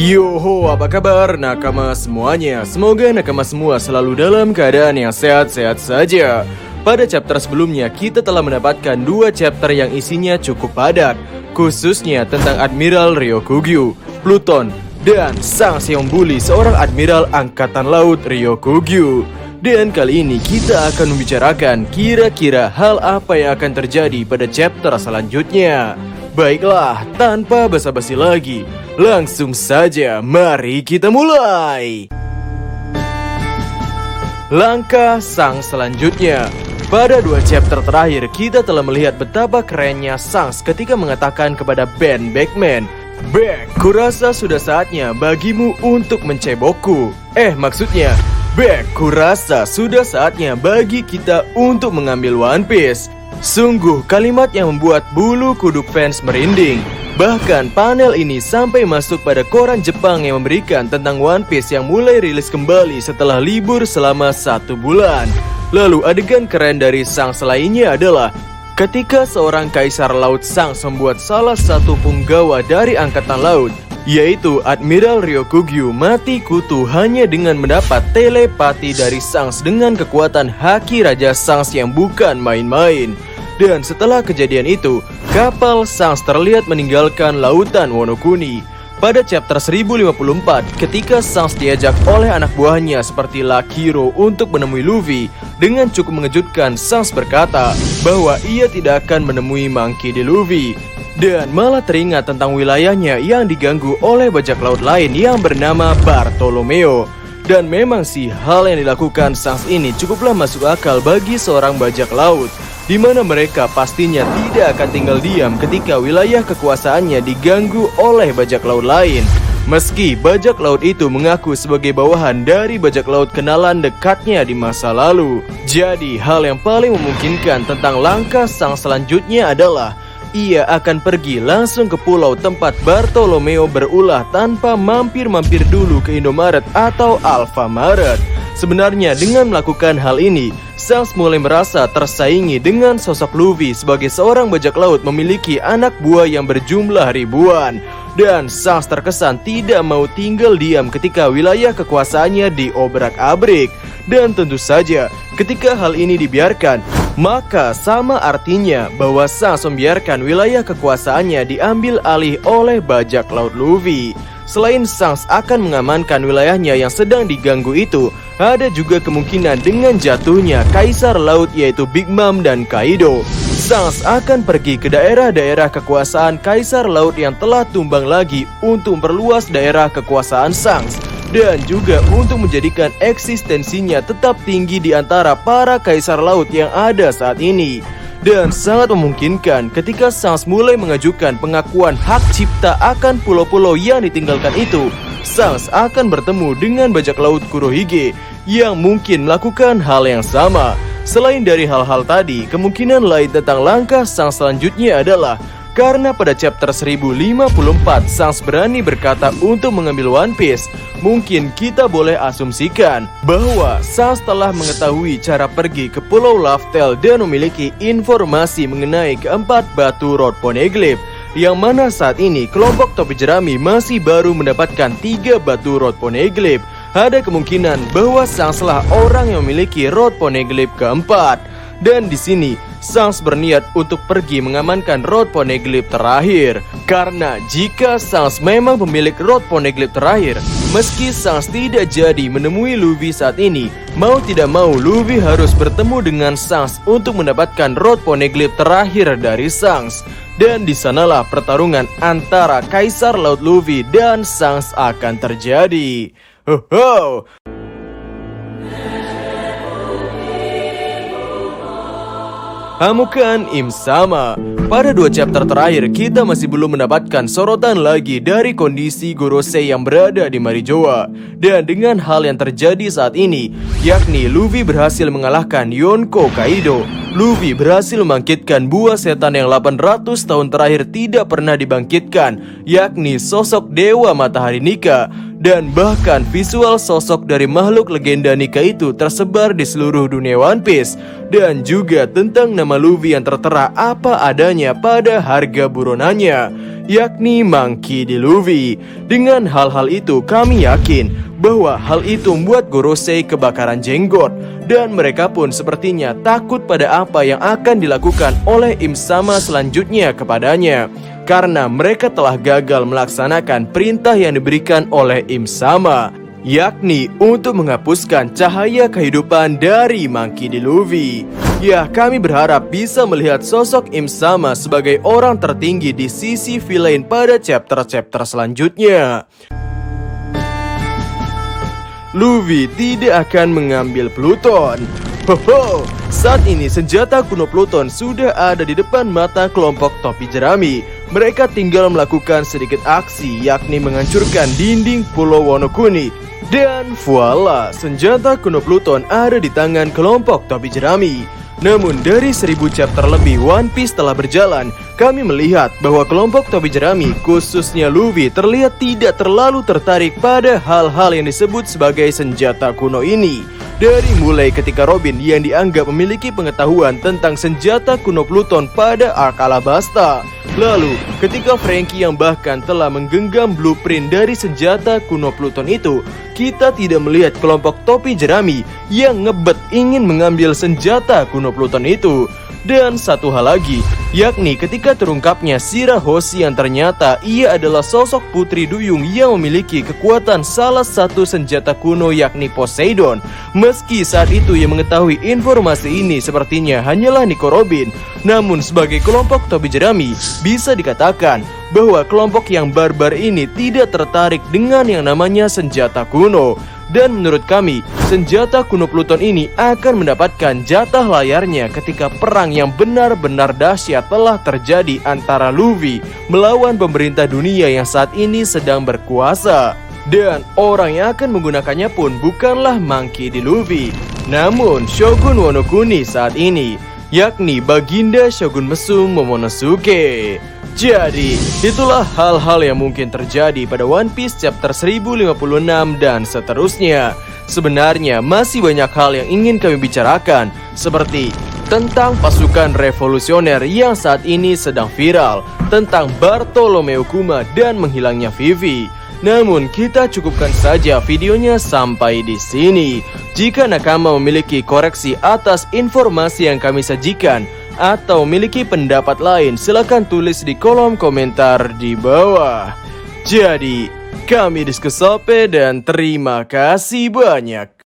Yoho, apa kabar nakama semuanya? Semoga nakama semua selalu dalam keadaan yang sehat-sehat saja. Pada chapter sebelumnya, kita telah mendapatkan 2 chapter yang isinya cukup padat, khususnya tentang Admiral Ryokugyu, Pluton, dan sang si membuli seorang Admiral Angkatan Laut Ryokugyu. Dan kali ini kita akan membicarakan kira-kira hal apa yang akan terjadi pada chapter selanjutnya. Baiklah, tanpa basa-basi lagi, langsung saja mari kita mulai. Langkah sang selanjutnya. Pada 2 chapter terakhir, kita telah melihat betapa kerennya Sans ketika mengatakan kepada Ben Beckman, "Beck, kurasa sudah saatnya bagimu untuk mencebokku." Maksudnya, Beck, kurasa sudah saatnya bagi kita untuk mengambil One Piece. Sungguh kalimat yang membuat bulu kuduk fans merinding. Bahkan panel ini sampai masuk pada koran Jepang yang memberikan tentang One Piece yang mulai rilis kembali setelah libur selama 1 bulan. Lalu adegan keren dari Sans lainnya adalah ketika seorang kaisar laut Sans membuat salah satu punggawa dari angkatan laut, yaitu Admiral Ryokugyu, mati kutu hanya dengan mendapat telepati dari Sans dengan kekuatan haki Raja Sans yang bukan main-main. Dan setelah kejadian itu, kapal Sans terlihat meninggalkan lautan Wano Kuni. Pada chapter 1054, ketika Sans diajak oleh anak buahnya seperti Lakiro untuk menemui Luffy, dengan cukup mengejutkan Sans berkata bahwa ia tidak akan menemui Monkey D. Luffy, dan malah teringat tentang wilayahnya yang diganggu oleh bajak laut lain yang bernama Bartolomeo. Dan memang sih, hal yang dilakukan Sans ini cukuplah masuk akal bagi seorang bajak laut, di mana mereka pastinya tidak akan tinggal diam ketika wilayah kekuasaannya diganggu oleh bajak laut lain. Meski bajak laut itu mengaku sebagai bawahan dari bajak laut kenalan dekatnya di masa lalu. Jadi hal yang paling memungkinkan tentang langkah Sang selanjutnya adalah ia akan pergi langsung ke pulau tempat Bartolomeo berulah tanpa mampir-mampir dulu ke Indomaret atau Alfamaret. Sebenarnya dengan melakukan hal ini, Sans mulai merasa tersaingi dengan sosok Luffy sebagai seorang bajak laut memiliki anak buah yang berjumlah ribuan. Dan Sans terkesan tidak mau tinggal diam ketika wilayah kekuasaannya diobrak-abrik. Dan tentu saja, ketika hal ini dibiarkan, maka sama artinya bahwa Sans membiarkan wilayah kekuasaannya diambil alih oleh bajak laut Luffy. Selain Sans akan mengamankan wilayahnya yang sedang diganggu itu, ada juga kemungkinan dengan jatuhnya Kaisar Laut yaitu Big Mom dan Kaido, Sans akan pergi ke daerah-daerah kekuasaan Kaisar Laut yang telah tumbang lagi untuk memperluas daerah kekuasaan Sans, dan juga untuk menjadikan eksistensinya tetap tinggi di antara para Kaisar Laut yang ada saat ini. Dan sangat memungkinkan ketika Sans mulai mengajukan pengakuan hak cipta akan pulau-pulau yang ditinggalkan itu, Sans akan bertemu dengan bajak laut Kurohige yang mungkin melakukan hal yang sama. Selain dari hal-hal tadi, kemungkinan lain tentang langkah Sans selanjutnya adalah karena pada chapter 1054 Sans berani berkata untuk mengambil One Piece, mungkin kita boleh asumsikan bahwa Sans telah mengetahui cara pergi ke Pulau Laftel dan memiliki informasi mengenai keempat batu Road Poneglyph, yang mana saat ini kelompok topi jerami masih baru mendapatkan 3 batu Road Poneglyph. Ada kemungkinan bahwa Sans lah orang yang memiliki Road Poneglyph keempat. Dan di sini Sans berniat untuk pergi mengamankan Road Poneglyph terakhir. Karena jika Sans memang pemilik Road Poneglyph terakhir, meski Sans tidak jadi menemui Luffy saat ini, mau tidak mau Luffy harus bertemu dengan Sans untuk mendapatkan Road Poneglyph terakhir dari Sans. Dan di sanalah pertarungan antara Kaisar Laut Luffy dan Sans akan terjadi. Ho. Amukan Im Sama. Pada 2 chapter terakhir, kita masih belum mendapatkan sorotan lagi dari kondisi Gorosei yang berada di Marijoa. Dan dengan hal yang terjadi saat ini, yakni Luffy berhasil mengalahkan Yonko Kaido, Luffy berhasil membangkitkan buah setan yang 800 tahun terakhir tidak pernah dibangkitkan, yakni sosok Dewa Matahari Nika. Dan bahkan visual sosok dari makhluk legenda Nika itu tersebar di seluruh dunia One Piece. Dan juga tentang nama Luffy yang tertera apa adanya pada harga buronannya, yakni Monkey D. Luffy. Dengan hal-hal itu kami yakin bahwa hal itu membuat Gorosei kebakaran jenggot. Dan mereka pun sepertinya takut pada apa yang akan dilakukan oleh Im Sama selanjutnya kepadanya, karena mereka telah gagal melaksanakan perintah yang diberikan oleh Im Sama, yakni untuk menghapuskan cahaya kehidupan dari Monkey D. Luffy. Ya, kami berharap bisa melihat sosok Im Sama sebagai orang tertinggi di sisi villain pada chapter-chapter selanjutnya. Luffy tidak akan mengambil Pluton. Hoho, saat ini senjata kuno Pluton sudah ada di depan mata kelompok topi jerami. Mereka tinggal melakukan sedikit aksi, yakni menghancurkan dinding Pulau Wano Kuni. Dan voila, senjata kuno Pluton ada di tangan kelompok topi jerami. Namun dari 1000 chapter lebih One Piece telah berjalan, kami melihat bahwa kelompok topi jerami, khususnya Luffy, terlihat tidak terlalu tertarik pada hal-hal yang disebut sebagai senjata kuno ini. Dari mulai ketika Robin yang dianggap memiliki pengetahuan tentang senjata kuno Pluton pada Ark Alabasta, lalu ketika Franky yang bahkan telah menggenggam blueprint dari senjata kuno Pluton itu, kita tidak melihat kelompok topi jerami yang ngebet ingin mengambil senjata kuno Pluton itu. Dan satu hal lagi, yakni ketika terungkapnya Shirahoshi yang ternyata ia adalah sosok putri duyung yang memiliki kekuatan salah satu senjata kuno, yakni Poseidon. Meski saat itu ia mengetahui informasi ini sepertinya hanyalah Nico Robin, namun sebagai kelompok topi jerami bisa dikatakan bahwa kelompok yang barbar ini tidak tertarik dengan yang namanya senjata kuno. Dan menurut kami, senjata kuno Pluton ini akan mendapatkan jatah layarnya ketika perang yang benar-benar dahsyat telah terjadi antara Luffy melawan pemerintah dunia yang saat ini sedang berkuasa. Dan orang yang akan menggunakannya pun bukanlah Monkey D. Luffy, namun Shogun Wano Kuni saat ini, yakni Baginda Shogun Mesum Momonosuke. Jadi, itulah hal-hal yang mungkin terjadi pada One Piece chapter 1056 dan seterusnya. Sebenarnya masih banyak hal yang ingin kami bicarakan, seperti tentang pasukan revolusioner yang saat ini sedang viral, tentang Bartolomeo Kuma dan menghilangnya Vivi. Namun kita cukupkan saja videonya sampai di sini. Jika nakama memiliki koreksi atas informasi yang kami sajikan atau memiliki pendapat lain, silakan tulis di kolom komentar di bawah. Jadi, kami Diskusope dan terima kasih banyak.